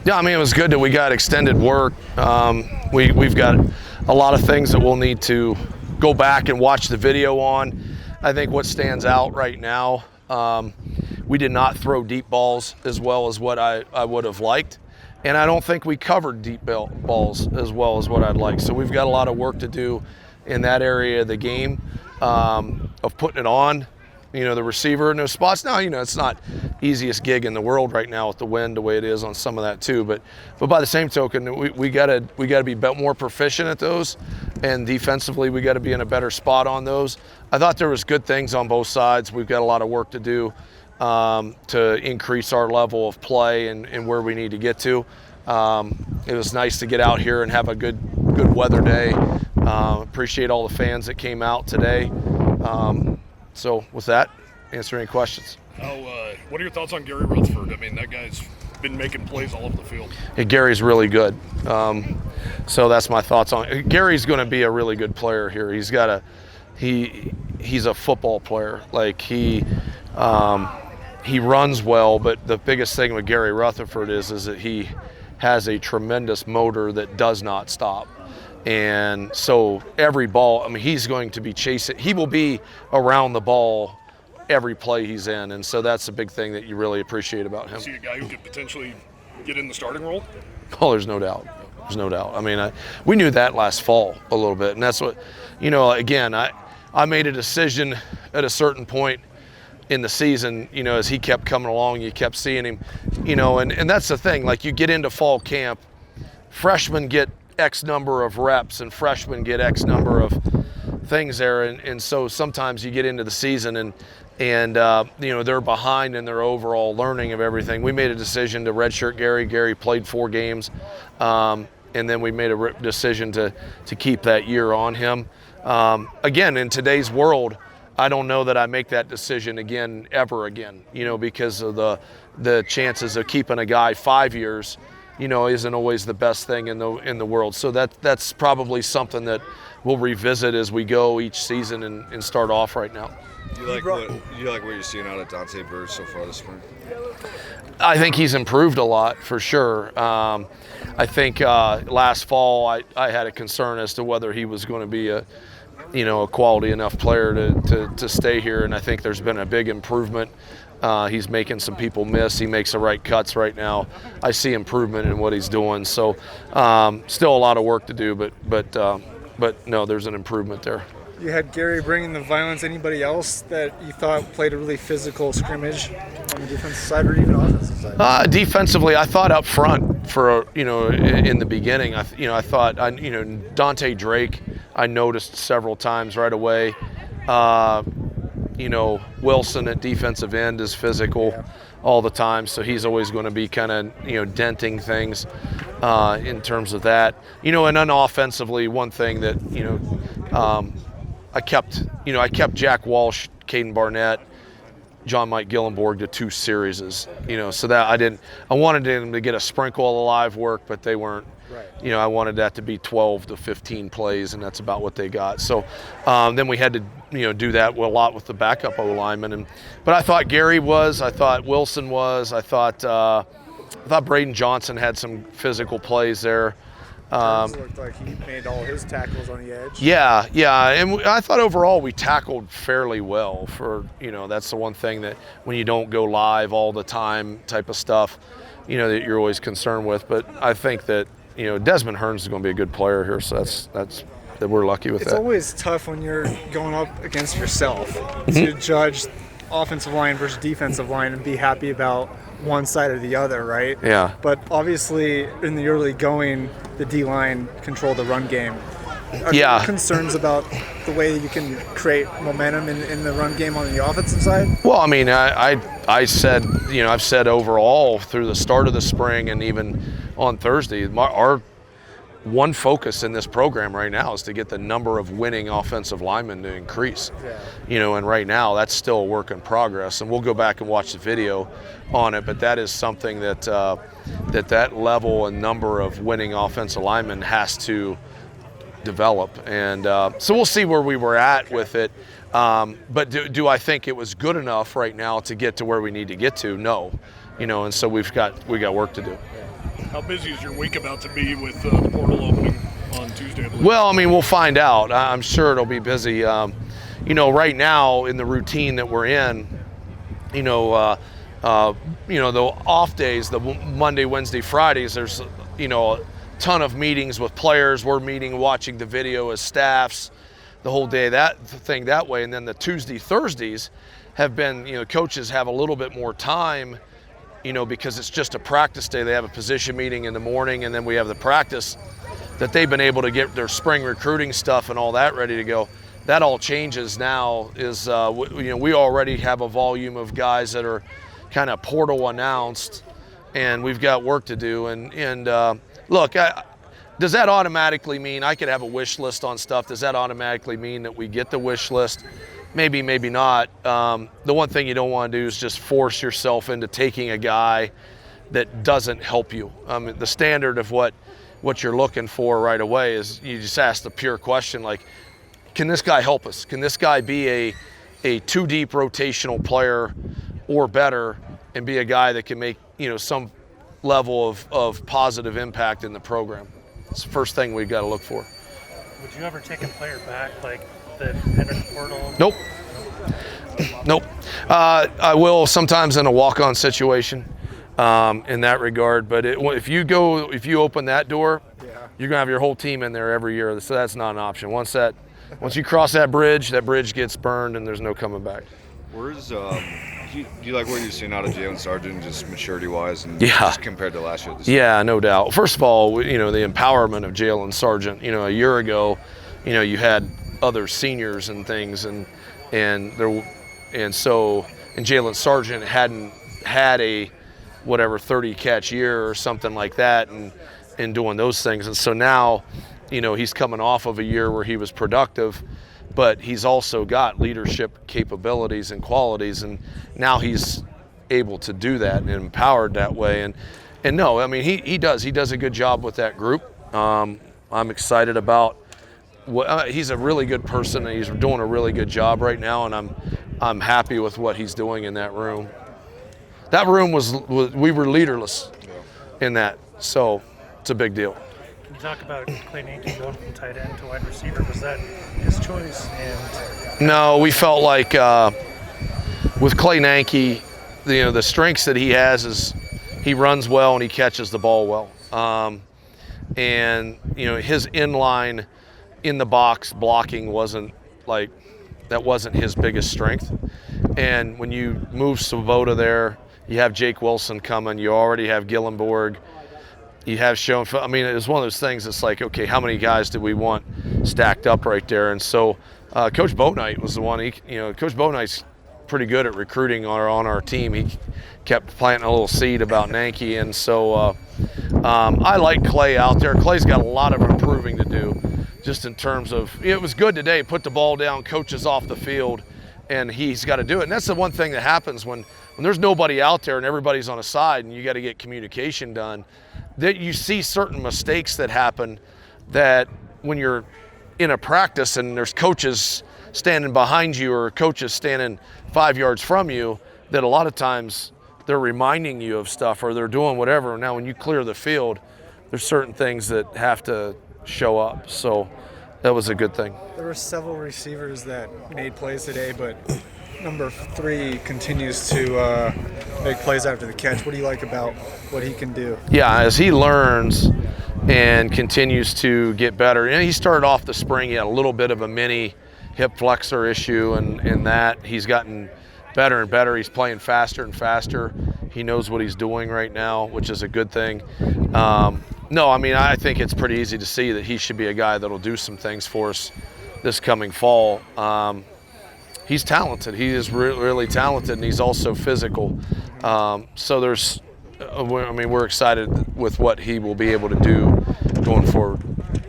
Yeah, I mean, it was good that we got extended work. We've got a lot of things that we'll need to go back and watch the video on. I think what stands out right now, we did not throw deep balls as well as what I would have liked. And I don't think we covered deep balls as well as what I'd like. So we've got a lot of work to do in that area of the game, of putting it on, the receiver in those spots. Now, it's not easiest gig in the world right now with the wind the way it is on some of that too. But by the same token, we gotta be more proficient at those, and defensively we got to be in a better spot on those. I thought there was good things on both sides. We've got a lot of work to do to increase our level of play and where we need to get to. It was nice to get out here and have a good weather day. Appreciate all the fans that came out today. So with that, answer any questions. What are your thoughts on Gary Rutherford? I mean, that guy's been making plays all over the field. Yeah, Gary's really good. So that's my thoughts on Gary's going to be a really good player here. He's a football player. Like he runs well, but the biggest thing with Gary Rutherford is that he has a tremendous motor that does not stop. And so every ball, I mean, he's going to be chasing. He will be around the ball every play he's in. And so that's the big thing that you really appreciate about him. Is he a guy who could potentially get in the starting role? Oh, there's no doubt. There's no doubt. I mean, we knew that last fall a little bit. And that's what, again, I made a decision at a certain point in the season, as he kept coming along, you kept seeing him, and that's the thing. Like, you get into fall camp, freshmen get X number of reps and freshmen get X number of things there. And so sometimes you get into the season and they're behind in their overall learning of everything. We made a decision to redshirt Gary. Gary played 4 games. And then we made a decision to keep that year on him. Again, in today's world, I don't know that I make that decision ever again, because of the chances of keeping a guy 5 years, isn't always the best thing in the world. So that's probably something that we'll revisit as we go each season and start off right now. Do you like what you're seeing out of Dante Bird so far this spring? I think he's improved a lot for sure. I think last fall I had a concern as to whether he was going to be a quality enough player to stay here, and I think there's been a big improvement. He's making some people miss. He makes the right cuts right now. I see improvement in what he's doing. So still a lot of work to do, but no, there's an improvement there. You had Gary bringing the violence. Anybody else that you thought played a really physical scrimmage on the defensive side or even offensive side? Defensively, I thought up front in the beginning. I thought Dante Drake, I noticed several times right away. Wilson at defensive end is physical all the time, so he's always going to be kind of denting things in terms of that. And unoffensively, one thing that I kept Jack Walsh, Caden Barnett, John Mike Gillenborg to 2 series, so that I wanted them to get a sprinkle of live work, but they weren't. Right. I wanted that to be 12 to 15 plays, and that's about what they got. So then we had to do that a lot with the backup O lineman. But I thought Gary was, I thought Wilson was, I thought Braden Johnson had some physical plays there. Looked like he made all his tackles on the edge. Yeah, and I thought overall we tackled fairly well. That's the one thing that when you don't go live all the time type of stuff, that you're always concerned with. But I think that Desmond Hearns is going to be a good player here, so that's that we're lucky with that. It's always tough when you're going up against yourself to judge offensive line versus defensive line and be happy about one side or the other, right? Yeah. But obviously, in the early going, the D-line controlled the run game. Are there concerns about the way you can create momentum in the run game on the offensive side? Well, I mean, I said, I've said overall through the start of the spring and even on Thursday, our one focus in this program right now is to get the number of winning offensive linemen to increase. Yeah. And right now that's still a work in progress, and we'll go back and watch the video on it, but that is something that that level and number of winning offensive linemen has to develop. And so we'll see where we were at with it. But do I think it was good enough right now to get to where we need to get to? No. And so we got work to do. How busy is your week about to be with the portal opening on Tuesday? I believe? Well, I mean, we'll find out. I'm sure it'll be busy. Right now in the routine that we're in, the off days, the Monday, Wednesday, Fridays, there's, a ton of meetings with players. We're meeting, watching the video as staffs, the whole day, that thing that way. And then the Tuesday, Thursdays have been, coaches have a little bit more time, because it's just a practice day. They have a position meeting in the morning, and then we have the practice that they've been able to get their spring recruiting stuff and all that ready to go. That all changes now is, we already have a volume of guys that are kind of portal announced, and we've got work to do. And look, does that automatically mean I could have a wish list on stuff? Does that automatically mean that we get the wish list? Maybe, maybe not. The one thing you don't want to do is just force yourself into taking a guy that doesn't help you. The standard of what you're looking for right away is you just ask the pure question, like, can this guy help us? Can this guy be a two-deep rotational player or better and be a guy that can make, some level of positive impact in the program? It's the first thing we've got to look for. Would you ever take a player back, like that entered the portal? Nope. I will sometimes in a walk-on situation in that regard, but if you open that door, you're gonna have your whole team in there every year, so that's not an option. Once you cross that bridge gets burned and there's no coming back. Where's do you like what you're seeing out of Jalen Sargent, just maturity-wise, and Yeah. just compared to last year? Yeah, no doubt. First of all, the empowerment of Jalen Sargent. A year ago, you had other seniors and things, and Jalen Sargent hadn't had a 30 catch year or something like that, and doing those things. And so now, he's coming off of a year where he was productive, but he's also got leadership capabilities and qualities, and now he's able to do that and empowered that way. And no, I mean, he does a good job with that group. I'm excited about he's a really good person, and he's doing a really good job right now, and I'm happy with what he's doing in that room. That room we were leaderless in that, so it's a big deal. Can you talk about Clay Nanke going from tight end to wide receiver? Was that his choice? And No, we felt like with Clay Nanke, the strengths that he has is he runs well and he catches the ball well. And his inline in the box blocking wasn't his biggest strength. And when you move Sawvel there, you have Jake Wilson coming, you already have Gillenborg, you have shown. I mean, it was one of those things. It's like, okay, how many guys do we want stacked up right there? And so Coach Boatnight was the one. Coach Boatnight's pretty good at recruiting on our team. He kept planting a little seed about Nanke, and so I like Clay out there. Clay's got a lot of improving to do, just in terms of, it was good today, put the ball down, coaches off the field, and he's got to do it. And that's the one thing that happens when there's nobody out there and everybody's on a side and you got to get communication done, that you see certain mistakes that happen, that when you're in a practice and there's coaches standing behind you or coaches standing 5 yards from you, that a lot of times they're reminding you of stuff or they're doing whatever. Now when you clear the field, there's certain things that have to show up. So that was a good thing. There were several receivers that made plays today, but number 3 continues to make plays after the catch. What do you like about what he can do? Yeah, as he learns and continues to get better. He started off the spring, he had a little bit of a mini hip flexor issue, and in that he's gotten better and better. He's playing faster and faster. He knows what he's doing right now, which is a good thing. No, I mean, I think it's pretty easy to see that he should be a guy that'll do some things for us this coming fall. He's talented. He is really talented, and he's also physical. So we're excited with what he will be able to do going forward.